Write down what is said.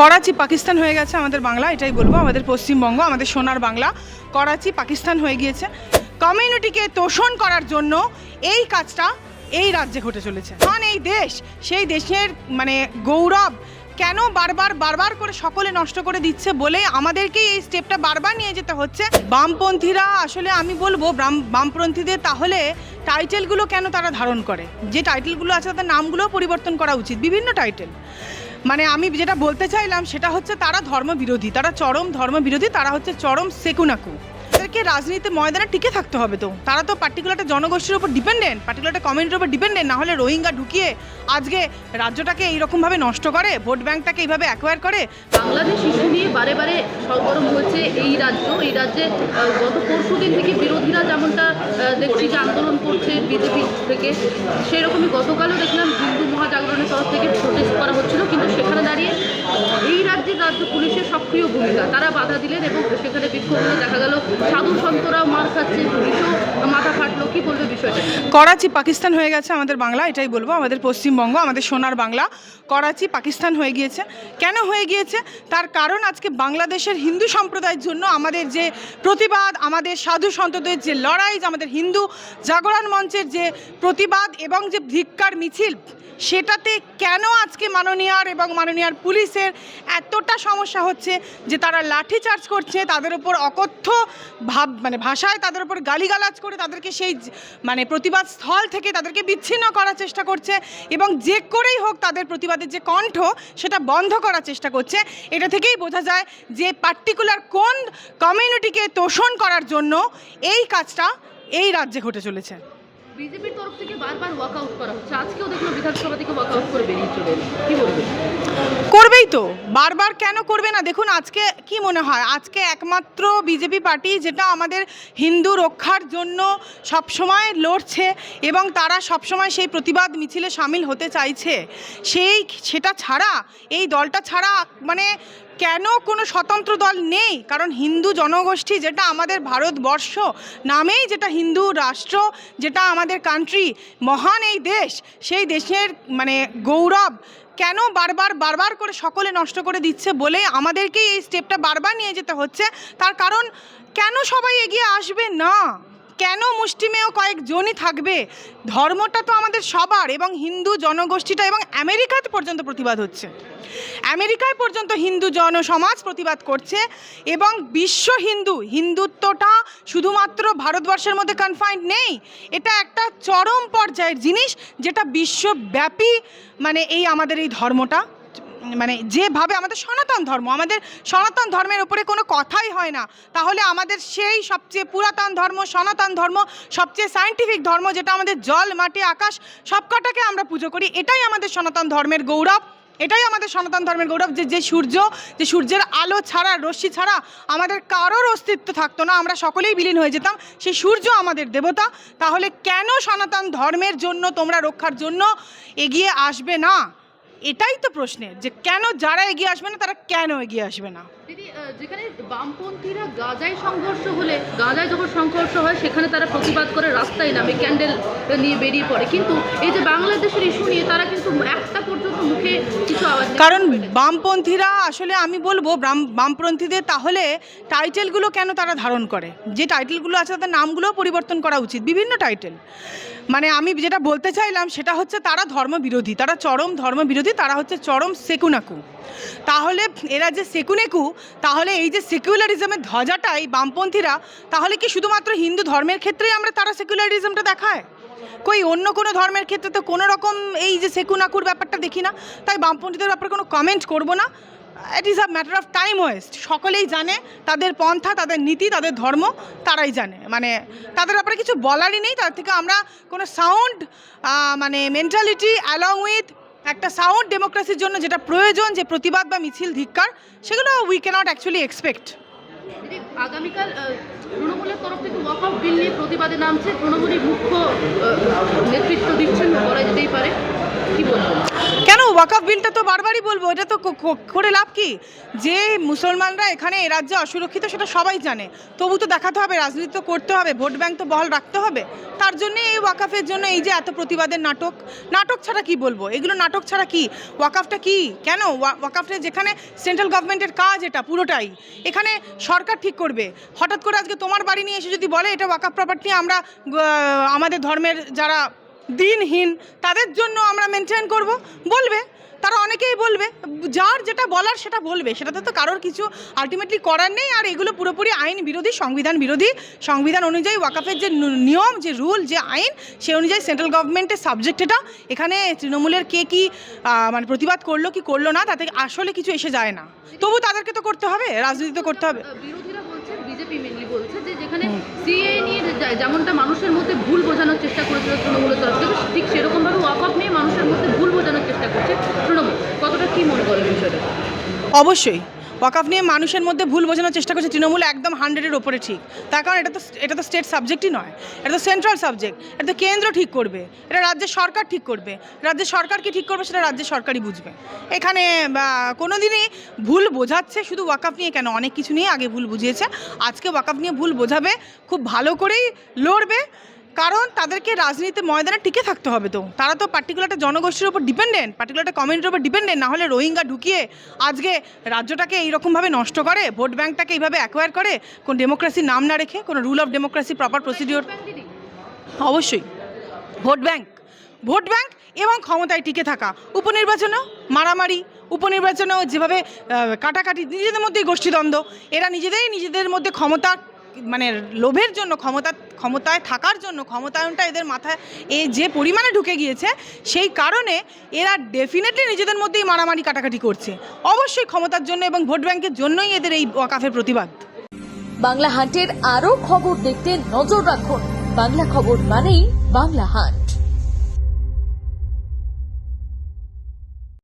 করাচি পাকিস্তান হয়ে গেছে আমাদের বাংলা, এটাই বলবো। আমাদের পশ্চিমবঙ্গ, আমাদের সোনার বাংলা করাচি পাকিস্তান হয়ে গিয়েছে। কমিউনিটিকে তোষণ করার জন্য এই কাজটা এই রাজ্যে ঘটে চলেছে। কারণ এই দেশ, সেই দেশের গৌরব কেন বারবার করে সকলে নষ্ট করে দিচ্ছে বলে আমাদেরকেই এই স্টেপটা বারবার নিয়ে যেতে হচ্ছে। বামপন্থীরা, আসলে আমি বলবো বামপন্থীদের তাহলে টাইটেলগুলো কেন তারা ধারণ করে, যে টাইটেলগুলো আছে তাদের নামগুলোও পরিবর্তন করা উচিত। বিভিন্ন টাইটেল, আমি যেটা বলতে চাইলাম সেটা হচ্ছে তারা ধর্মবিরোধী, তারা চরম ধর্মবিরোধী, তারা হচ্ছে চরম সেকুনাকু। তাদেরকে রাজনীতিতে ময়দানে টিকে থাকতে হবে। তো তারা তো পার্টিকুলার একটা জনগোষ্ঠীর উপর ডিপেন্ডেন্ট, পার্টিকুলার একটা কমিউনিটির উপর ডিপেন্ডেন্ট। না হলে রোহিঙ্গা ঢুকিয়ে আজকে রাজ্যটাকে এইরকমভাবে নষ্ট করে, ভোট ব্যাঙ্কটাকে এইভাবে অ্যাকোয়ার করে। বাংলাদেশ ইস্যু নিয়ে বারে বারে সরগরম হয়েছে এই রাজ্যে গত পরশুদিন থেকে বিরোধীরা যেমনটা দেখছি যে আন্দোলন করছে বিজেপি থেকে, সেরকমই গতকালও দেখলাম হিন্দু মহাজাগরণের তরফ থেকে প্রোটেস্ট করা হচ্ছিল। কিন্তু সেখানে দাঁড়িয়ে এই রাজ্য পুলিশের সক্রিয় ভূমিকা, তারা বাধা দিলেন এবং সেখানে বিক্ষোভগুলো দেখা গেল। সাধু সন্তরাও মার খাচ্ছে, পুলিশও মাথা ফাটলো। কি বলবে বিষয়টা? করাচি পাকিস্তান হয়ে গেছে আমাদের বাংলা, এটাই বলবো। আমাদের পশ্চিমবঙ্গ, আমাদের সোনার বাংলা করাচি পাকিস্তান হয়ে গিয়েছে। কেন হয়ে গিয়েছে তার কারণ আজকে বাংলাদেশের হিন্দু সম্প্রদায়ের জন্য আমাদের যে প্রতিবাদ, আমাদের সাধু সন্তদের যে লড়াই, আমাদের হিন্দু জাগরণ মঞ্চের যে প্রতিবাদ এবং যে ধিক্কার মিছিল, সেটাতে কেন আজকে মাননীয়ার পুলিশের এতটা সমস্যা হচ্ছে যে তারা লাঠিচার্জ করছে, তাদের উপর অকথ্য ভাষায় তাদের উপর গালিগালাজ করে তাদেরকে সেই প্রতিবাদ স্থল থেকে তাদেরকে বিচ্ছিন্ন করার চেষ্টা করছে এবং যে করেই হোক তাদের প্রতিবাদের যে কণ্ঠ সেটা বন্ধ করার চেষ্টা করছে। এটা থেকেই বোঝা যায় যে পার্টিকুলার কোন কমিউনিটিকে তোষণ করার জন্য এই কাজটা এই রাজ্যে ঘটে চলেছে। বিজেপির তরফ থেকে বারবার ওয়াকআউট করা হচ্ছে, আজকেও দেখলাম বিধানসভা থেকে ওয়াকআউট করে বেরিয়ে চলে এলো। কি বলবে? করবেই তো, বারবার কেন করবে না? দেখুন, আজকে কি মনে হয়, আজকে একমাত্র বিজেপি পার্টি যেটা আমাদের হিন্দু রক্ষার জন্য সবসময় লড়ছে এবং তারা সবসময় সেই প্রতিবাদ মিছিলে সামিল হতে চাইছে, সেটা ছাড়া, এই দলটা ছাড়া কেন কোনো স্বতন্ত্র দল নেই? কারণ হিন্দু জনগোষ্ঠী, যেটা আমাদের ভারতবর্ষ নামেই যেটা হিন্দু রাষ্ট্র, যেটা আমাদের কান্ট্রি, মহান এই দেশ, সেই দেশের গৌরব কেন বারবার করে সকলে নষ্ট করে দিচ্ছে বলে আমাদেরকেই এই স্টেপটা বারবার নিয়ে যেতে হচ্ছে। তার কারণ কেন সবাই এগিয়ে আসবে না? কেন মুষ্টিমেয় কয়েকজনই থাকবে? ধর্মটা তো আমাদের সবার, এবং হিন্দু জনগোষ্ঠীটা, এবং আমেরিকাতে পর্যন্ত প্রতিবাদ হচ্ছে, আমেরিকায় পর্যন্ত হিন্দু জনসমাজ প্রতিবাদ করছে। এবং বিশ্ব হিন্দুত্বটা শুধুমাত্র ভারতবর্ষের মধ্যে কনফাইন্ড নেই, এটা একটা চরম পর্যায়ের জিনিস, যেটা বিশ্বব্যাপী এই আমাদের এই ধর্মটা যেভাবে আমাদের সনাতন ধর্মের উপরে কোনো কথাই হয় না। তাহলে আমাদের সেই সবচেয়ে পুরাতন ধর্ম, সনাতন ধর্ম, সবচেয়ে সায়েন্টিফিক ধর্ম, যেটা আমাদের জল, মাটি, আকাশ সবকটাকে আমরা পুজো করি, এটাই আমাদের সনাতন ধর্মের গৌরব। এটাই আমাদের সনাতন ধর্মের গৌরব, যে সূর্যের আলো ছাড়া, রশ্মি ছাড়া আমাদের কারোর অস্তিত্ব থাকতো না, আমরা সকলেই বিলীন হয়ে যেতাম। সেই সূর্য আমাদের দেবতা। তাহলে কেন সনাতন ধর্মের জন্য, তোমরা রক্ষার জন্য এগিয়ে আসবে না? এটাই তো প্রশ্নের, যে কেন যারা এগিয়ে আসবে না তারা কেন এগিয়ে আসবে না? দিদি, যেখানে বামপন্থীরা গাজায় যখন সংঘর্ষ হয় সেখানে তারা প্রতিবাদ করে রাস্তায় নামে, ক্যান্ডেল নিয়ে বেরিয়ে পড়ে, কিন্তু এই যে বাংলাদেশের ইস্যু নিয়ে তারা কিন্তু একটা পর্যন্ত মুখে কিছু আওয়াজ নেই। কারণ বামপন্থীরা, আসলে আমি বলবো বামপন্থীদের তাহলে টাইটেলগুলো কেন তারা ধারণ করে, যে টাইটেলগুলো আছে তাদের নামগুলোও পরিবর্তন করা উচিত। বিভিন্ন টাইটেল, আমি যেটা বলতে চাইলাম সেটা হচ্ছে তারা ধর্মবিরোধী, তারা চরম ধর্মবিরোধী, তারা হচ্ছে চরম সেকুনাকু। তাহলে এরা যে সেকুনেকু, তাহলে এই যে সেকুলারিজমের ধ্বজাটাই বামপন্থীরা, তাহলে কি শুধুমাত্র হিন্দু ধর্মের ক্ষেত্রেই তারা সেকুলারিজমটা দেখায়? অন্য কোনো ধর্মের ক্ষেত্রে তো কোনো রকম এই যে সেকুনাকুর ব্যাপারটা দেখি না। তাই বামপন্থীদের ব্যাপারে কোনো কমেন্ট করব না। It is a matter of time waste. সকলেই জানে তাদের পন্থা, তাদের নীতি, তাদের ধর্ম, তারাই জানে। তাদের ব্যাপারে কিছু বলারই নেই। তার থেকে আমরা কোনো সাউন্ড মেন্টালিটি অ্যালং উইথ একটা সাউন্ড ডেমোক্রেসির জন্য যেটা প্রয়োজন, যে প্রতিবাদ বা মিছিল, ধিক্কার, সেগুলো উই ক্যানট অ্যাকচুয়ালি এক্সপেক্ট। আগামীকাল তৃণমূলের তরফ থেকে ওয়াকআউট বিল নিয়ে প্রতিবাদে নামছে, তৃণমূলের মুখ্য নেতৃত্ব দিচ্ছেন, বলা যেতেই পারে। কি বলবেন? কেন ওয়াকফ বিলটা তো বারবারই বলবো, এটা তো করে লাভ কি? যে মুসলমানরা এখানে এ রাজ্যে অসুরক্ষিত সেটা সবাই জানে, তবু তো দেখাতে হবে, রাজনীতি তো করতে হবে, ভোট ব্যাংক তো বহাল রাখতে হবে। তার জন্য এই ওয়াকফের জন্য এই যে এত প্রতিবাদের নাটক ছাড়া কি বলবো, এগুলো নাটক ছাড়া কি? ওয়াকফটা কি? কেন ওয়াকফটা যেখানে সেন্ট্রাল গভর্নমেন্টের কাজ, এটা পুরোটাই এখানে সরকার ঠিক করবে। হঠাৎ করে আজকে তোমার বাড়ি নিয়ে এসে যদি বলে এটা ওয়াকফ প্রপার্টি, আমরা আমাদের ধর্মের যারা দিনহীন তাদের জন্য আমরা মেনটেন করব, বলবে তারা, অনেকেই বলবে, যার যেটা বলার সেটা বলবে, সেটাতে তো কারোর কিছু আলটিমেটলি করার নেই। আর এগুলো পুরোপুরি আইন বিরোধী, সংবিধান বিরোধী। সংবিধান অনুযায়ী ওয়াকফের যে নিয়ম, যে রুল, যে আইন, সে অনুযায়ী সেন্ট্রাল গভর্নমেন্টের সাবজেক্ট এটা। এখানে তৃণমূলের কে কি মানে প্রতিবাদ করলো কি করলো না তাতে আসলে কিছু এসে যায় না, তবু তাদেরকে তো করতে হবে, রাজনীতি তো করতে হবে। বিরোধীরা বলছে, বিজেপি মেনলি বলছে যে যেখানে সিএ নিয়ে যেমনটা মানুষের মধ্যে ভুল বোঝানোর চেষ্টা করেছিল তৃণমূলের তরফ থেকে, ঠিক সেরকমভাবে ওয়াকফ নিয়ে মানুষের মধ্যে ভুল বোঝানোর চেষ্টা করছে তৃণমূল। কতটা কি মনে করেন বিষয়টা? অবশ্যই ওয়াকফ নিয়ে মানুষের মধ্যে ভুল বোঝানোর চেষ্টা করছে তৃণমূল, একদম 100-এর ওপরে ঠিক। তার কারণ এটা তো স্টেট সাবজেক্টই নয়, এটা তো সেন্ট্রাল সাবজেক্ট, এটা তো কেন্দ্র ঠিক করবে, এটা রাজ্যের সরকার ঠিক করবে। রাজ্যের সরকার কি ঠিক করবে সেটা রাজ্যের সরকারই বুঝবে। এখানে কোনো দিনই ভুল বোঝাচ্ছে শুধু ওয়াকফ নিয়ে কেন, অনেক কিছু নিয়ে আগে ভুল বুঝিয়েছে, আজকে ওয়াকফ নিয়ে ভুল বোঝাবে, খুব ভালো করেই লড়বে। কারণ তাদেরকে রাজনীতিতে ময়দানে টিকে থাকতে হবে, তো তারা তো পার্টিকুলারটা জনগোষ্ঠীর উপর ডিপেন্ডেন্ট, পার্টিকুলারটা কমিউনিটির উপর ডিপেন্ডেন্ট। না হলে রোহিঙ্গা ঢুকিয়ে আজকে রাজ্যটাকে এইরকমভাবে নষ্ট করে, ভোট ব্যাঙ্কটাকে এইভাবে অ্যাকোয়ার করে, কোন ডেমোক্রেসির নাম না রেখে, কোনো rule of democracy, proper procedure. অবশ্যই ভোট ব্যাঙ্ক এবং ক্ষমতায় টিকে থাকা। উপনির্বাচনেও মারামারি, উপনির্বাচনেও যেভাবে কাটাকাটি, নিজেদের মধ্যেই গোষ্ঠীদ্বন্দ্ব, এরা নিজেদের মধ্যে ক্ষমতা, মানে লোভের জন্য, ক্ষমতায় থাকার জন্য, ক্ষমতায়নটা এদের মাথায় যে পরিমাণে ঢুকে গিয়েছে, সেই কারণে এরা ডেফিনেটলি নিজেদের মধ্যেই মারামারি কাটাকাটি করছে। অবশ্যই ক্ষমতার জন্য এবং ভোট ব্যাংকের জন্যই এদের এই ওয়াকফের প্রতিবাদ। বাংলা হান্টের আরও খবর দেখতে নজর রাখুন। বাংলা খবর মানেই বাংলা হান্ট।